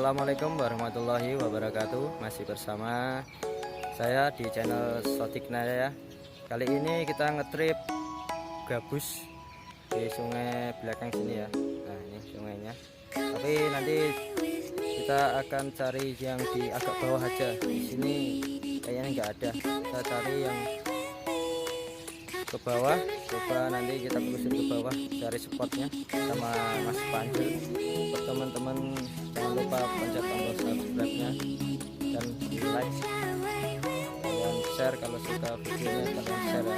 Assalamualaikum warahmatullahi wabarakatuh. Masih bersama saya di channel Sotikna ya. Kali ini kita ngetrip gabus di sungai belakang sini ya. Nah ini sungainya. Tapi nanti kita akan cari yang di agak bawah aja. Di sini kayaknya nggak ada. Kita cari yang ke bawah. Coba nanti kita telusur ke bawah cari spotnya sama Mas Panjul. Buat teman-teman jangan lupa pencet tombol subscribe-nya dan di like, kalian share kalau suka videonya, kalian share ya,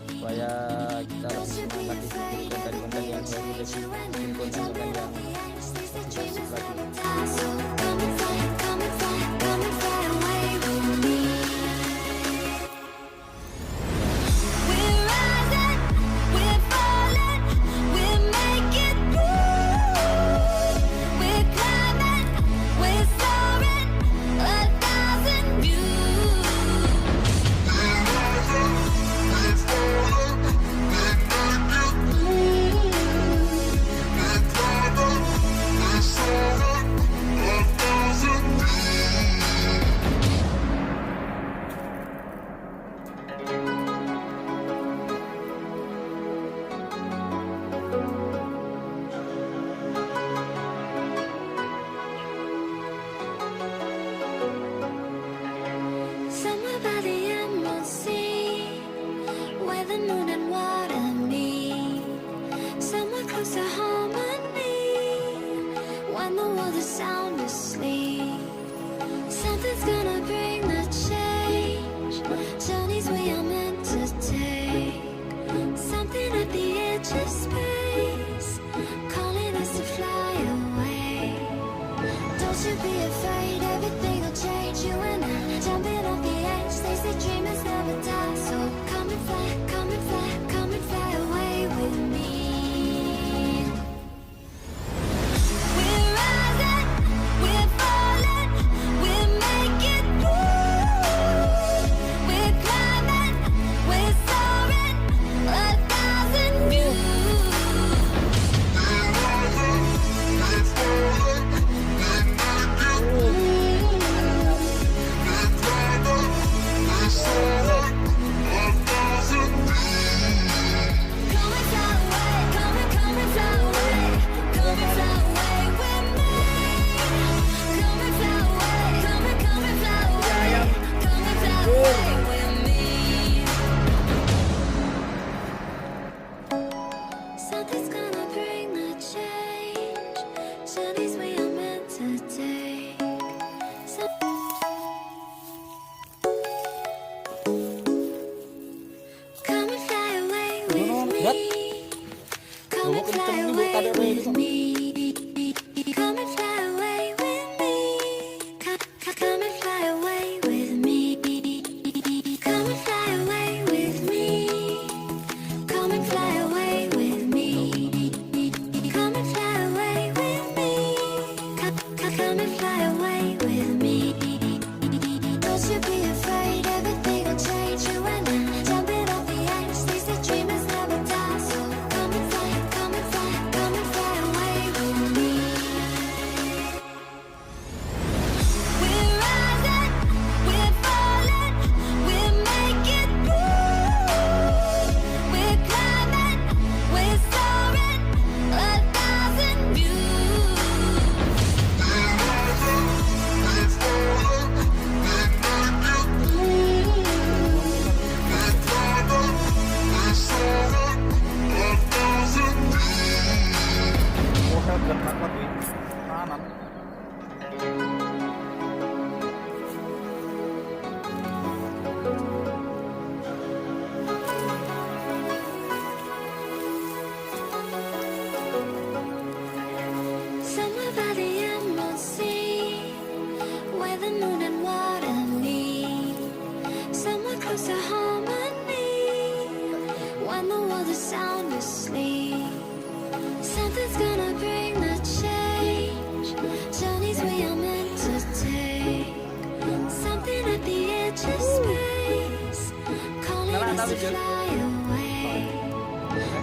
supaya kita lebih semangat lagi bikin konten-konten yang baru, bikin konten-konten yang asik lagi. Sound asleep. Something's gonna bring the change. Journeys we are meant to take. Something at the edge of space, calling us to fly away. Don't you be afraid, everything will change. You and I, jumping off the edge. They say dreamers never die. So come and fly, come and fly, come and fly away with me. Something's gonna bring the change. Journeys we are meant to take. Come and fly away with me. Come and fly away with me. Come and fly away with me. Come and fly away with me. Come and fly away with me. Come and fly away with me. Come and fly away with me. Come and fly away with me. Don't you be afraid, everything will change. You and I, jumping off the edge. They say dreamers never die. So come and fly, come and fly, come and fly away with me. We're rising, we're falling, we're making moves. We're climbing, we're soaring, 1,000 views. Somewhere by the emerald sea, where the moon and water meet. Somewhere close to harmony, when the world is sound asleep. Something's gonna bring the change. Journeys we are meant to take. Something at the edge of space, calling us to fly away.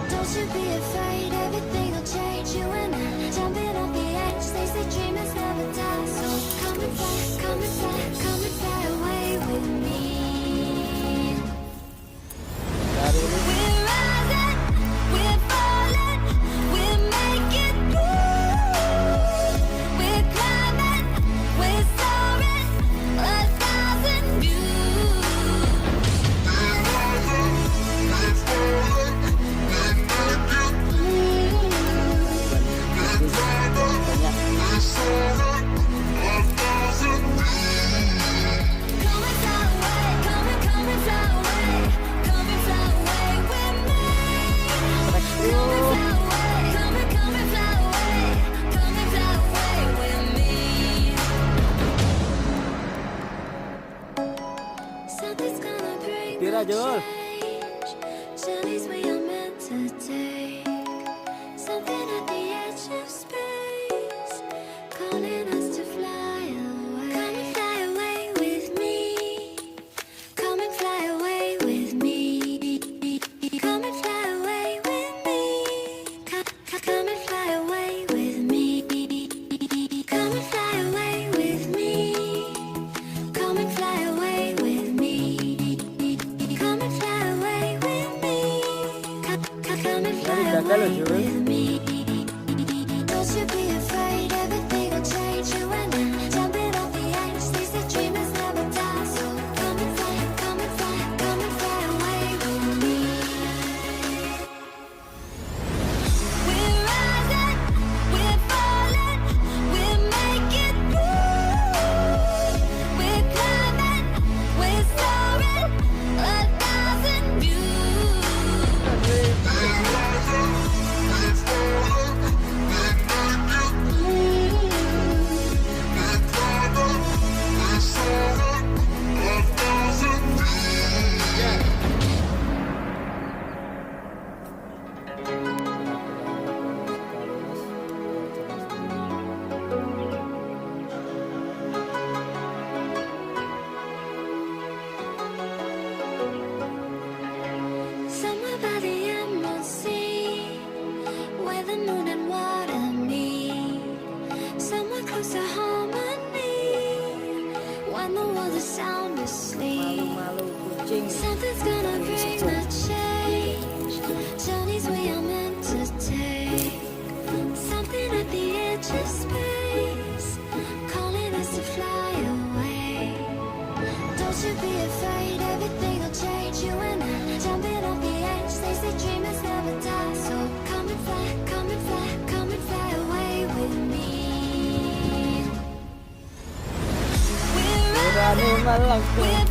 Don't you be afraid, everything will change. You and I, jumping off the edge. They say dreamers never die. come and fly away with me. Dari ini We're rising, we're falling, we're making through. We're climbing, we're soaring, 1,000 views. We're rising, we're falling, we're making through. We're climbing, we're soaring, 1,000 views. Come and fly away, come and fly away, come and fly away with me. Come and fly away, come and fly away, come and fly away with me. Something's gonna bring Tira, the Jul. change. Journeys we are meant to take. Something at the edge of space, calling us to fly away. Come and fly away with me. Come and fly away with me. Come and fly away with me. Come and fly away with me. Come and fly away with me. Come and fly away with me. Come and fly away with me. Come and fly away with me. Don't you be afraid, everything will change. You and I, jumping off the edge. They say dreamers never die, so come and fly, come and fly, come and fly away with me. We're rising, we're falling, we're making through. We're climbing, we're soaring, 1,000 views. We're rising, we're falling, we're making through. We're climbing, we're soaring, 1,000 views. Somewhere by the emerald sea, where the moon and water meet. Somewhere close to harmony, when the world is sound asleep. Something's gonna bring the change. Journeys we are meant to take. Something at the edge of space, calling us to fly away. Don't you be afraid, everything will change. You and I, jumping off the edge. They say dreamers never die, so come and fly, come and fly, come and fly away with me. We're berani rising, malam. we're